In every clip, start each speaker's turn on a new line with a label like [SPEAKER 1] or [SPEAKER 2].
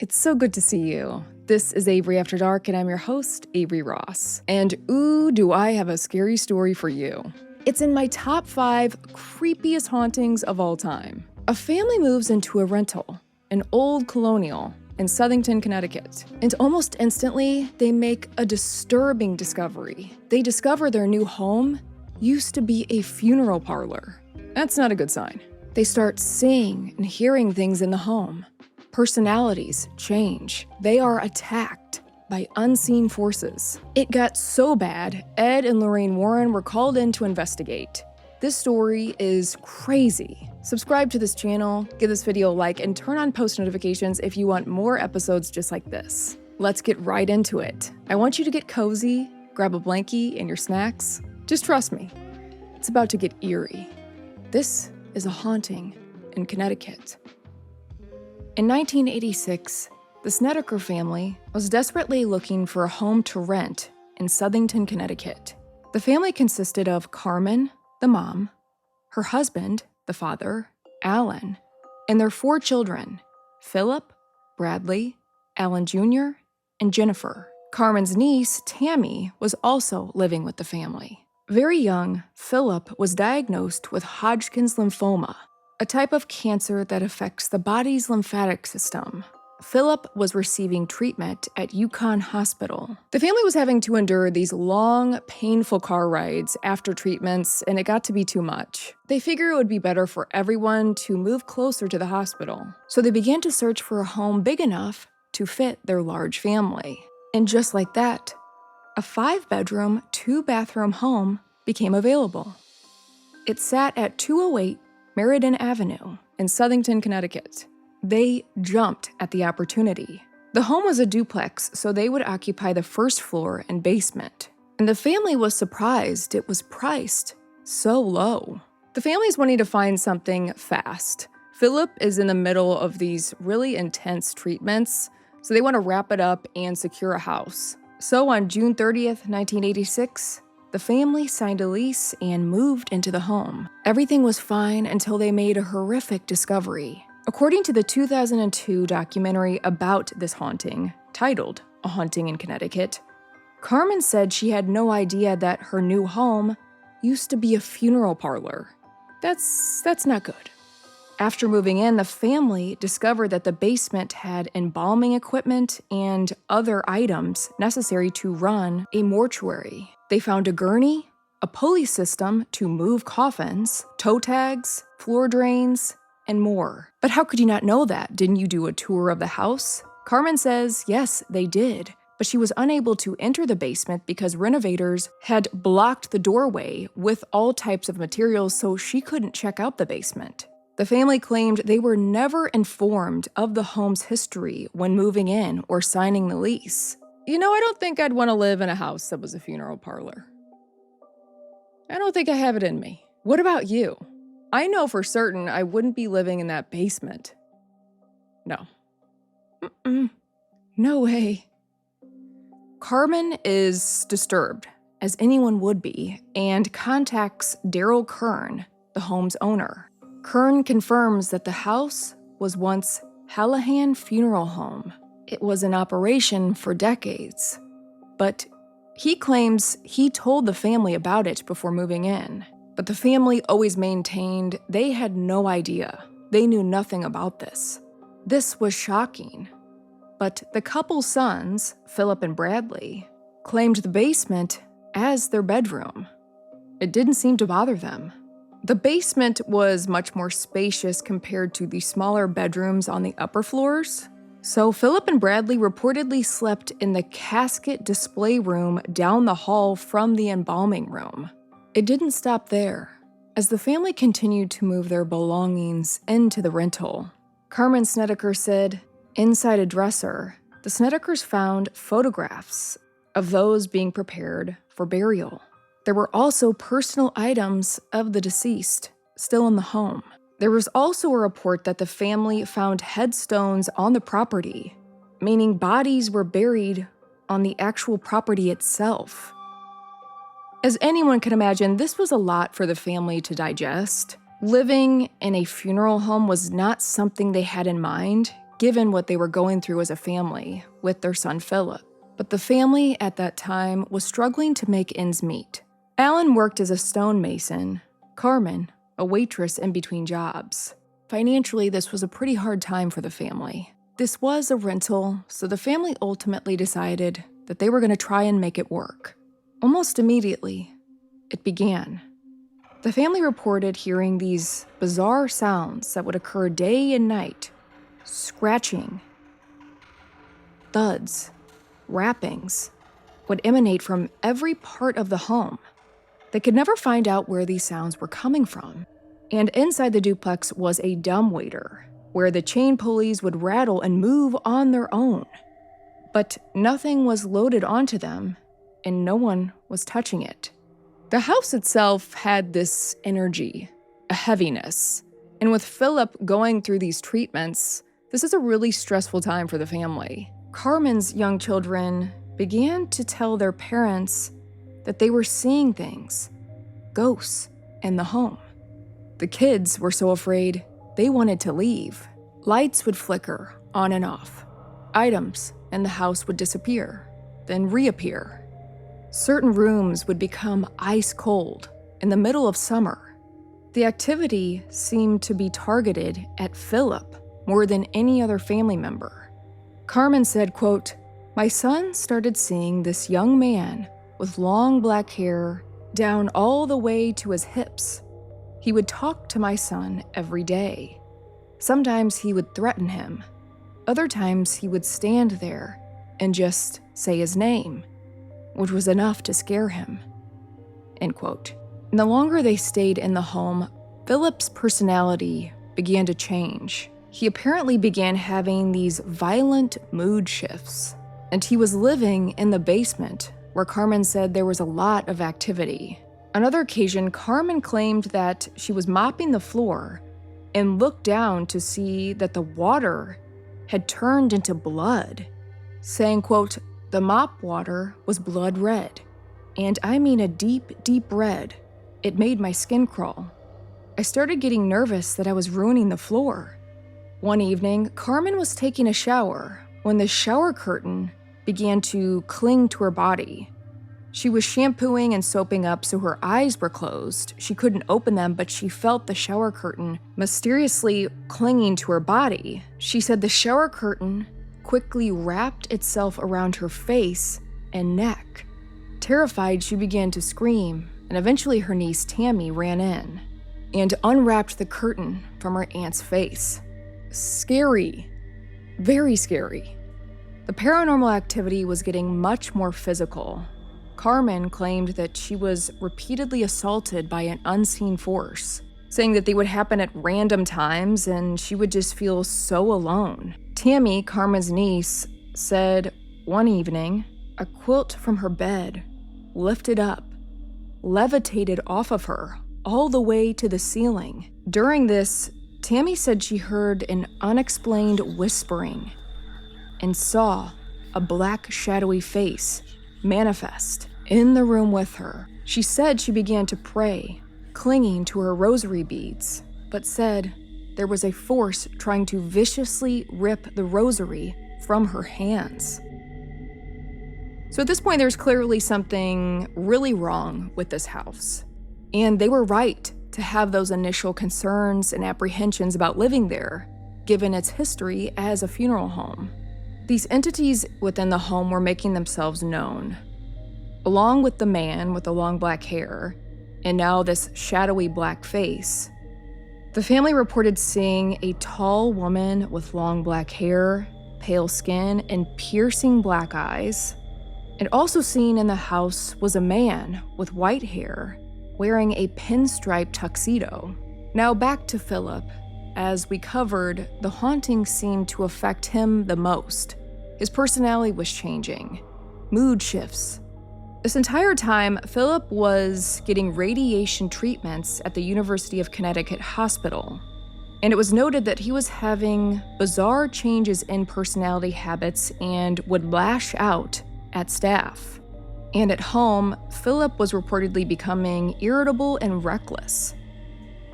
[SPEAKER 1] It's so good to see you. This is Avery After Dark, and I'm your host, Avery Ross. And ooh, do I have a scary story for you. It's in my top 5 creepiest hauntings of all time. A family moves into a rental, an old colonial, in Southington, Connecticut. And almost instantly, they make a disturbing discovery. They discover their new home used to be a funeral parlor. That's not a good sign. They start seeing and hearing things in the home. Personalities change. They are attacked by unseen forces. It got so bad, Ed and Lorraine Warren were called in to investigate. This story is crazy. Subscribe to this channel, give this video a like, and turn on post notifications if you want more episodes just like this. Let's get right into it. I want you to get cozy, grab a blankie and your snacks. Just trust me, it's about to get eerie. This is a haunting in Connecticut. In 1986, the Snedeker family was desperately looking for a home to rent in Southington, Connecticut. The family consisted of Carmen, the mom, her husband, the father, Alan, and their 4 children, Philip, Bradley, Alan Jr., and Jennifer. Carmen's niece, Tammy, was also living with the family. Very young, Philip was diagnosed with Hodgkin's lymphoma, a type of cancer that affects the body's lymphatic system. Philip was receiving treatment at Yukon Hospital. The family was having to endure these long, painful car rides after treatments, and it got to be too much. They figured it would be better for everyone to move closer to the hospital, so they began to search for a home big enough to fit their large family. And just like that, a 5-bedroom, 2-bathroom home became available. It sat at 208 Meriden Avenue in Southington, Connecticut. They jumped at the opportunity. The home was a duplex, so they would occupy the first floor and basement. And the family was surprised it was priced so low. The family's wanting to find something fast. Philip is in the middle of these really intense treatments, so they want to wrap it up and secure a house. So on June 30th, 1986, the family signed a lease and moved into the home. Everything was fine until they made a horrific discovery. According to the 2002 documentary about this haunting, titled A Haunting in Connecticut, Carmen said she had no idea that her new home used to be a funeral parlor. That's not good. After moving in, the family discovered that the basement had embalming equipment and other items necessary to run a mortuary. They found a gurney, a pulley system to move coffins, toe tags, floor drains, and more. But how could you not know that? Didn't you do a tour of the house? Carmen says, yes, they did, but she was unable to enter the basement because renovators had blocked the doorway with all types of materials, so she couldn't check out the basement. The family claimed they were never informed of the home's history when moving in or signing the lease. You know, I don't think I'd want to live in a house that was a funeral parlor. I don't think I have it in me. What about you? I know for certain I wouldn't be living in that basement. No. No way. Carmen is disturbed, as anyone would be, and contacts Daryl Kern, the home's owner. Kern confirms that the house was once Hallahan Funeral Home. It was in operation for decades, but he claims he told the family about it before moving in. But the family always maintained they had no idea. They knew nothing about this. This was shocking. But the couple's sons, Philip and Bradley, claimed the basement as their bedroom. It didn't seem to bother them. The basement was much more spacious compared to the smaller bedrooms on the upper floors. So Philip and Bradley reportedly slept in the casket display room down the hall from the embalming room. It didn't stop there. As the family continued to move their belongings into the rental, Carmen Snedeker said, inside a dresser, the Snedekers found photographs of those being prepared for burial. There were also personal items of the deceased still in the home. There was also a report that the family found headstones on the property, meaning bodies were buried on the actual property itself. As anyone can imagine, this was a lot for the family to digest. Living in a funeral home was not something they had in mind, given what they were going through as a family with their son Philip. But the family at that time was struggling to make ends meet. Alan worked as a stonemason, Carmen, a waitress in between jobs. Financially, this was a pretty hard time for the family. This was a rental, so the family ultimately decided that they were going to try and make it work. Almost immediately, it began. The family reported hearing these bizarre sounds that would occur day and night. Scratching, thuds, rappings would emanate from every part of the home. They could never find out where these sounds were coming from. And inside the duplex was a dumbwaiter, where the chain pulleys would rattle and move on their own. But nothing was loaded onto them, and no one was touching it. The house itself had this energy, a heaviness. And with Philip going through these treatments, this is a really stressful time for the family. Carmen's young children began to tell their parents that they were seeing things, ghosts, in the home. The kids were so afraid they wanted to leave. Lights would flicker on and off. Items in the house would disappear, then reappear. Certain rooms would become ice cold in the middle of summer. The activity seemed to be targeted at Philip more than any other family member. Carmen said, quote, "My son started seeing this young man with long black hair down all the way to his hips. He would talk to my son every day. Sometimes he would threaten him. Other times he would stand there and just say his name, which was enough to scare him." End quote. And the longer they stayed in the home, Philip's personality began to change. He apparently began having these violent mood shifts, and he was living in the basement, where Carmen said there was a lot of activity. On another occasion, Carmen claimed that she was mopping the floor and looked down to see that the water had turned into blood, saying, quote, "The mop water was blood red, and I mean a deep, deep red. It made my skin crawl. I started getting nervous that I was ruining the floor." One evening, Carmen was taking a shower when the shower curtain began to cling to her body. She was shampooing and soaping up, so her eyes were closed. She couldn't open them, but she felt the shower curtain mysteriously clinging to her body. She said the shower curtain quickly wrapped itself around her face and neck. Terrified, she began to scream, and eventually her niece Tammy ran in and unwrapped the curtain from her aunt's face. Scary. Very scary. The paranormal activity was getting much more physical. Carmen claimed that she was repeatedly assaulted by an unseen force, saying that they would happen at random times and she would just feel so alone. Tammy, Carmen's niece, said one evening, a quilt from her bed lifted up, levitated off of her all the way to the ceiling. During this, Tammy said she heard an unexplained whispering and saw a black shadowy face manifest in the room with her. She said she began to pray, clinging to her rosary beads, but said there was a force trying to viciously rip the rosary from her hands. So at this point, there's clearly something really wrong with this house. And they were right to have those initial concerns and apprehensions about living there, given its history as a funeral home. These entities within the home were making themselves known. Along with the man with the long black hair, and now this shadowy black face, the family reported seeing a tall woman with long black hair, pale skin, and piercing black eyes. And also seen in the house was a man with white hair, wearing a pinstripe tuxedo. Now back to Philip. As we covered, the haunting seemed to affect him the most. His personality was changing. Mood shifts. This entire time, Philip was getting radiation treatments at the University of Connecticut hospital. And it was noted that he was having bizarre changes in personality habits and would lash out at staff. And at home, Philip was reportedly becoming irritable and reckless.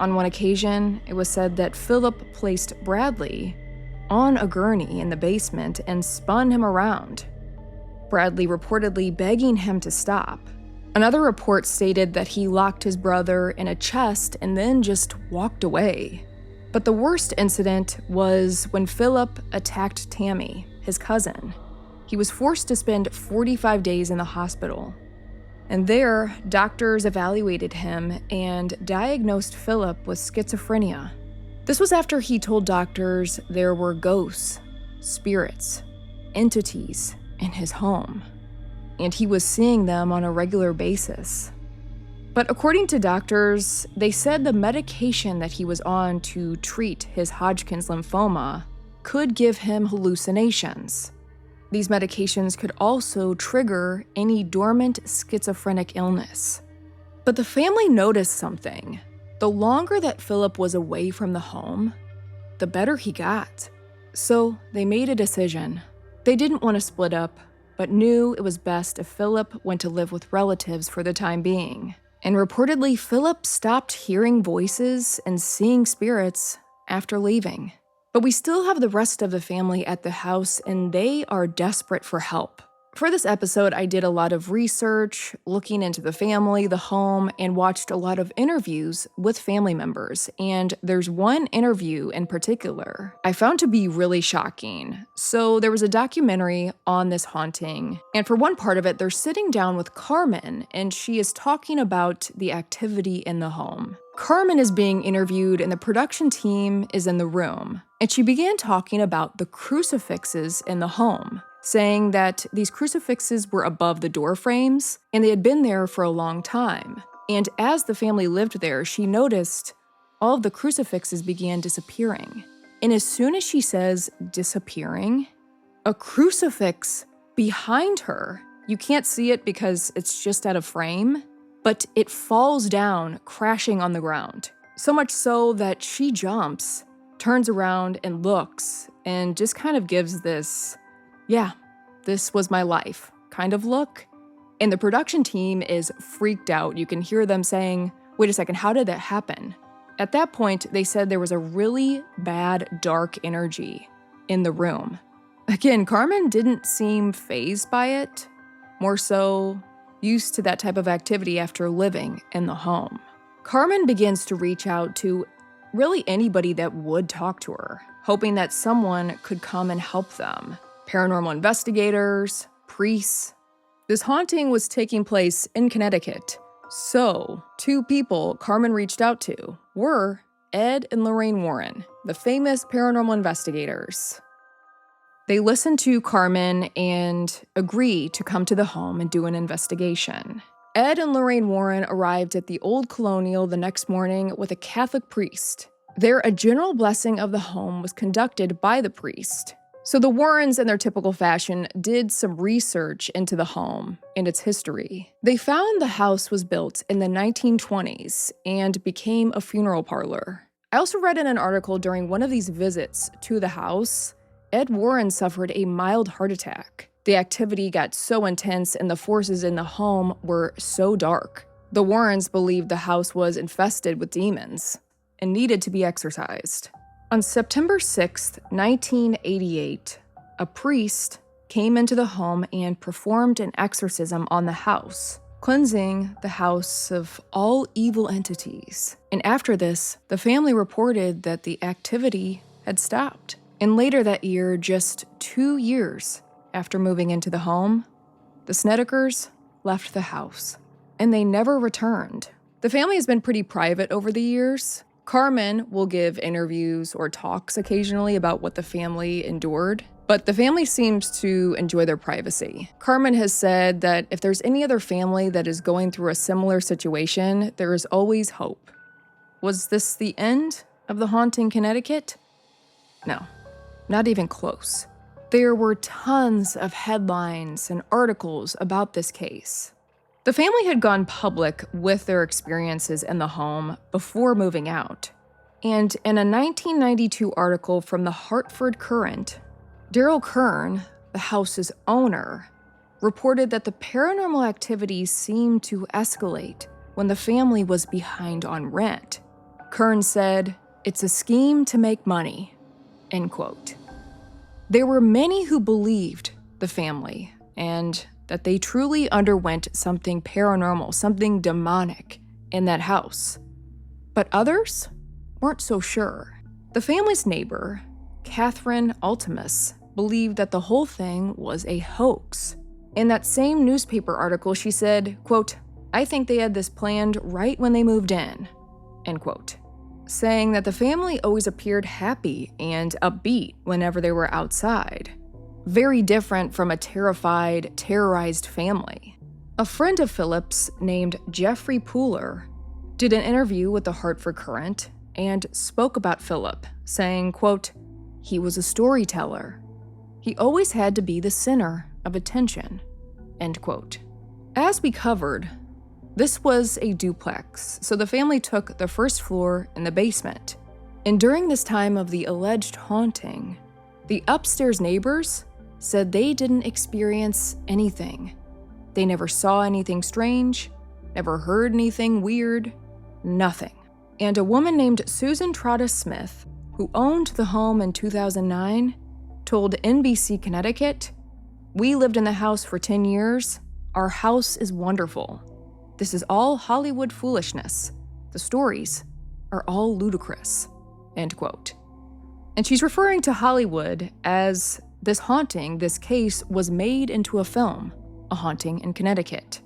[SPEAKER 1] On one occasion, it was said that Philip placed Bradley on a gurney in the basement and spun him around, Bradley reportedly begging him to stop. Another report stated that he locked his brother in a chest and then just walked away. But the worst incident was when Philip attacked Tammy, his cousin. He was forced to spend 45 days in the hospital. And there, doctors evaluated him and diagnosed Philip with schizophrenia. This was after he told doctors there were ghosts, spirits, entities in his home, and he was seeing them on a regular basis. But according to doctors, they said the medication that he was on to treat his Hodgkin's lymphoma could give him hallucinations. These medications could also trigger any dormant schizophrenic illness. But the family noticed something. The longer that Philip was away from the home, the better he got. So they made a decision. They didn't want to split up, but knew it was best if Philip went to live with relatives for the time being. And reportedly, Philip stopped hearing voices and seeing spirits after leaving. But we still have the rest of the family at the house, and they are desperate for help. For this episode, I did a lot of research, looking into the family, the home, and watched a lot of interviews with family members. And there's one interview in particular I found to be really shocking. So there was a documentary on this haunting, and for one part of it, they're sitting down with Carmen, and she is talking about the activity in the home. Carmen is being interviewed, and the production team is in the room. And she began talking about the crucifixes in the home, saying that these crucifixes were above the door frames, and they had been there for a long time. And as the family lived there, she noticed all of the crucifixes began disappearing. And as soon as she says disappearing, a crucifix behind her, you can't see it because it's just out of frame, but it falls down, crashing on the ground. So much so that she jumps, turns around and looks, and just kind of gives this, yeah, this was my life kind of look. And the production team is freaked out. You can hear them saying, wait a second, how did that happen? At that point, they said there was a really bad, dark energy in the room. Again, Carmen didn't seem fazed by it, more so used to that type of activity after living in the home. Carmen begins to reach out to really anybody that would talk to her, hoping that someone could come and help them. Paranormal investigators, priests. This haunting was taking place in Connecticut. So, two people Carmen reached out to were Ed and Lorraine Warren, the famous paranormal investigators. They listened to Carmen and agreed to come to the home and do an investigation. Ed and Lorraine Warren arrived at the Old Colonial the next morning with a Catholic priest. There, a general blessing of the home was conducted by the priest. So the Warrens, in their typical fashion, did some research into the home and its history. They found the house was built in the 1920s and became a funeral parlor. I also read in an article during one of these visits to the house, Ed Warren suffered a mild heart attack. The activity got so intense and the forces in the home were so dark. The Warrens believed the house was infested with demons and needed to be exorcised. On September 6, 1988, a priest came into the home and performed an exorcism on the house, cleansing the house of all evil entities. And after this, the family reported that the activity had stopped. And later that year, just 2 years after moving into the home, the Snedekers left the house, and they never returned. The family has been pretty private over the years. Carmen will give interviews or talks occasionally about what the family endured, but the family seems to enjoy their privacy. Carmen has said that if there's any other family that is going through a similar situation, there is always hope. Was this the end of the haunting Connecticut? No. Not even close. There were tons of headlines and articles about this case. The family had gone public with their experiences in the home before moving out. And in a 1992 article from the Hartford Courant, Daryl Kern, the house's owner, reported that the paranormal activity seemed to escalate when the family was behind on rent. Kern said, "It's a scheme to make money," end quote. There were many who believed the family and that they truly underwent something paranormal, something demonic in that house. But others weren't so sure. The family's neighbor, Catherine Altimus, believed that the whole thing was a hoax. In that same newspaper article, she said, quote, "I think they had this planned right when they moved in," end quote, saying that the family always appeared happy and upbeat whenever they were outside. Very different from a terrified, terrorized family. A friend of Philip's named Jeffrey Pooler did an interview with the Hartford Courant and spoke about Philip, saying, quote, "He was a storyteller. He always had to be the center of attention," end quote. As we covered, this was a duplex, so the family took the first floor and the basement. And during this time of the alleged haunting, the upstairs neighbors said they didn't experience anything. They never saw anything strange, never heard anything weird, nothing. And a woman named Susan Trotta Smith, who owned the home in 2009, told NBC Connecticut, "We lived in the house for 10 years. Our house is wonderful. This is all Hollywood foolishness. The stories are all ludicrous," end quote. And she's referring to Hollywood as this haunting, this case was made into a film, A Haunting in Connecticut.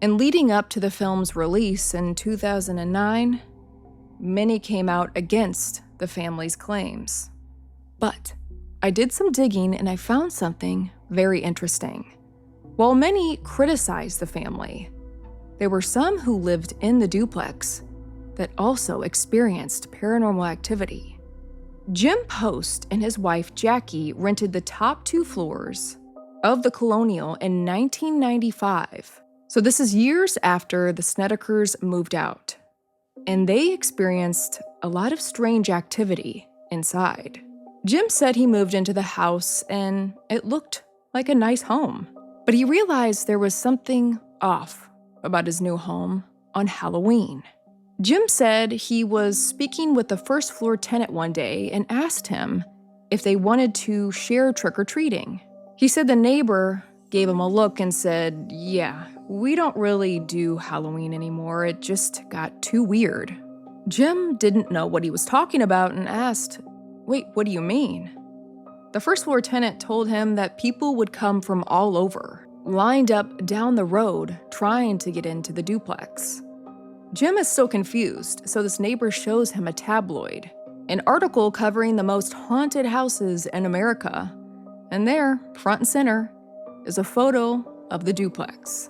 [SPEAKER 1] And leading up to the film's release in 2009, many came out against the family's claims. But I did some digging and I found something very interesting. While many criticized the family, there were some who lived in the duplex that also experienced paranormal activity. Jim Post and his wife Jackie rented the top 2 floors of the Colonial in 1995. So this is years after the Snedekers moved out. And they experienced a lot of strange activity inside. Jim said he moved into the house and it looked like a nice home. But he realized there was something off about his new home on Halloween. Jim said he was speaking with the first floor tenant one day and asked him if they wanted to share trick-or-treating. He said the neighbor gave him a look and said, "Yeah, we don't really do Halloween anymore. It just got too weird." Jim didn't know what he was talking about and asked, "Wait, what do you mean?" The first floor tenant told him that people would come from all over, lined up down the road trying to get into the duplex. Jim is still confused, so this neighbor shows him a tabloid, an article covering the most haunted houses in America. And there, front and center, is a photo of the duplex.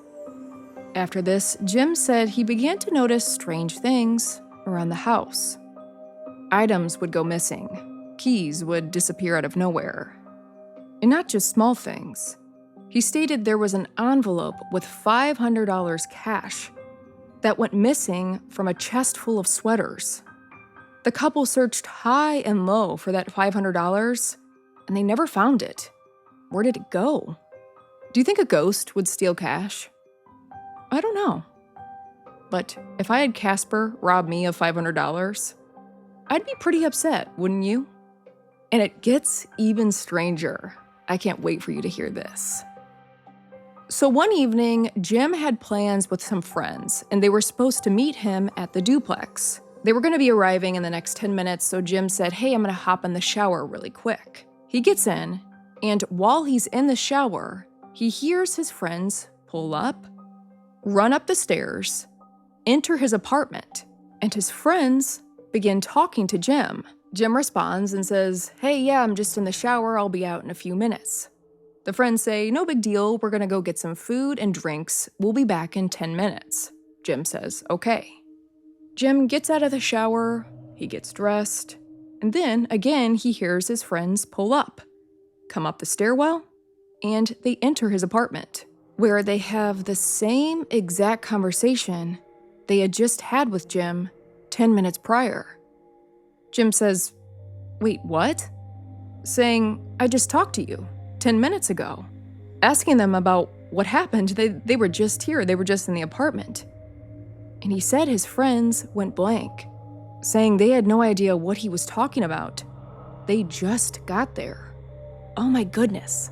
[SPEAKER 1] After this, Jim said he began to notice strange things around the house. Items would go missing. Keys would disappear out of nowhere. And not just small things. He stated there was an envelope with $500 cash that went missing from a chest full of sweaters. The couple searched high and low for that $500, and they never found it. Where did it go? Do you think a ghost would steal cash? I don't know. But if I had Casper rob me of $500, I'd be pretty upset, wouldn't you? And it gets even stranger. I can't wait for you to hear this. So one evening, Jim had plans with some friends, and they were supposed to meet him at the duplex. They were going to be arriving in the next 10 minutes, so Jim said, "Hey, I'm going to hop in the shower really quick." He gets in, and while he's in the shower, he hears his friends pull up, run up the stairs, enter his apartment, and his friends begin talking to Jim. Jim responds and says, "Hey, yeah, I'm just in the shower. I'll be out in a few minutes." The friends say, "No big deal. We're going to go get some food and drinks. We'll be back in 10 minutes. Jim says, "Okay." Jim gets out of the shower. He gets dressed. And then, again, he hears his friends pull up, come up the stairwell, and they enter his apartment, where they have the same exact conversation they had just had with Jim 10 minutes prior. Jim says, "Wait, what?" Saying, "I just talked to you 10 minutes ago." Asking them about what happened. They were just here. They were just in the apartment. And he said his friends went blank, saying they had no idea what he was talking about. They just got there. Oh my goodness.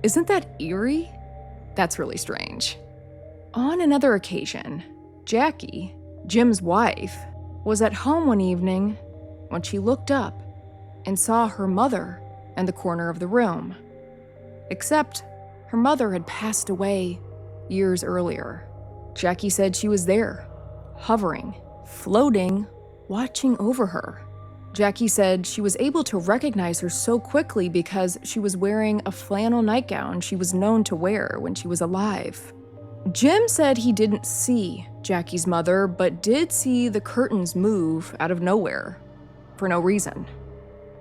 [SPEAKER 1] Isn't that eerie? That's really strange. On another occasion, Jackie, Jim's wife, was at home one evening when she looked up and saw her mother in the corner of the room. Except her mother had passed away years earlier. Jackie said she was there, hovering, floating, watching over her. Jackie said she was able to recognize her so quickly because she was wearing a flannel nightgown she was known to wear when she was alive. Jim said he didn't see Jackie's mother, but did see the curtains move out of nowhere for no reason.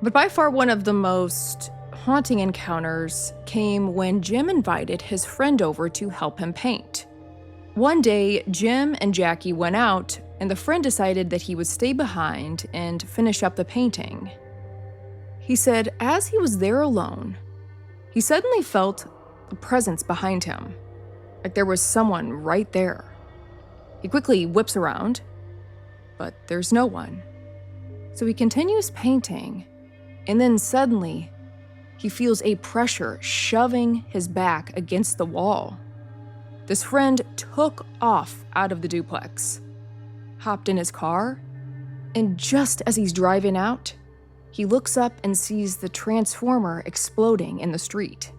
[SPEAKER 1] But by far one of the most haunting encounters came when Jim invited his friend over to help him paint. One day, Jim and Jackie went out, and the friend decided that he would stay behind and finish up the painting. He said as he was there alone, he suddenly felt a presence behind him, like there was someone right there. He quickly whips around, but there's no one. So he continues painting, and then suddenly, he feels a pressure shoving his back against the wall. This friend took off out of the duplex, hopped in his car, and just as he's driving out, he looks up and sees the transformer exploding in the street.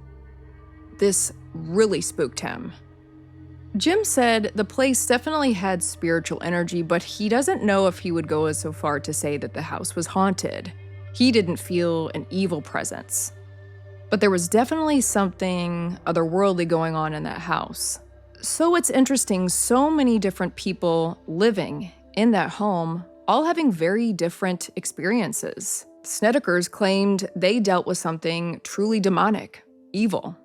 [SPEAKER 1] This really spooked him. Jim said the place definitely had spiritual energy, but he doesn't know if he would go as so far to say that the house was haunted. He didn't feel an evil presence. But there was definitely something otherworldly going on in that house. So it's interesting, so many different people living in that home, all having very different experiences. Snedekers claimed they dealt with something truly demonic, evil,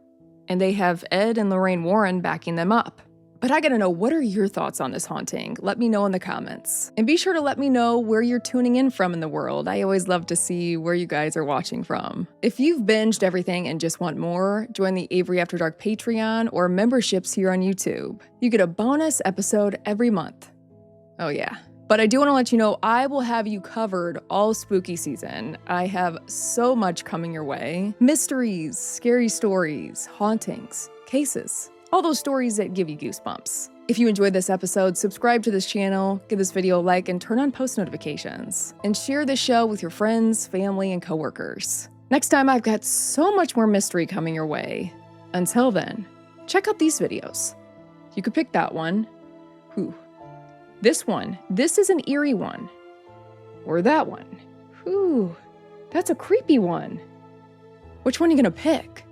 [SPEAKER 1] and they have Ed and Lorraine Warren backing them up. But I gotta know, what are your thoughts on this haunting? Let me know in the comments. And be sure to let me know where you're tuning in from in the world. I always love to see where you guys are watching from. If you've binged everything and just want more, join the Avery After Dark Patreon or memberships here on YouTube. You get a bonus episode every month. Oh yeah. But I do want to let you know I will have you covered all spooky season. I have so much coming your way. Mysteries, scary stories, hauntings, cases. All those stories that give you goosebumps. If you enjoyed this episode, subscribe to this channel, give this video a like, and turn on post notifications. And share this show with your friends, family, and coworkers. Next time, I've got so much more mystery coming your way. Until then, check out these videos. You could pick that one. Whew. This one. This is an eerie one. Or that one. Whew. That's a creepy one. Which one are you gonna pick?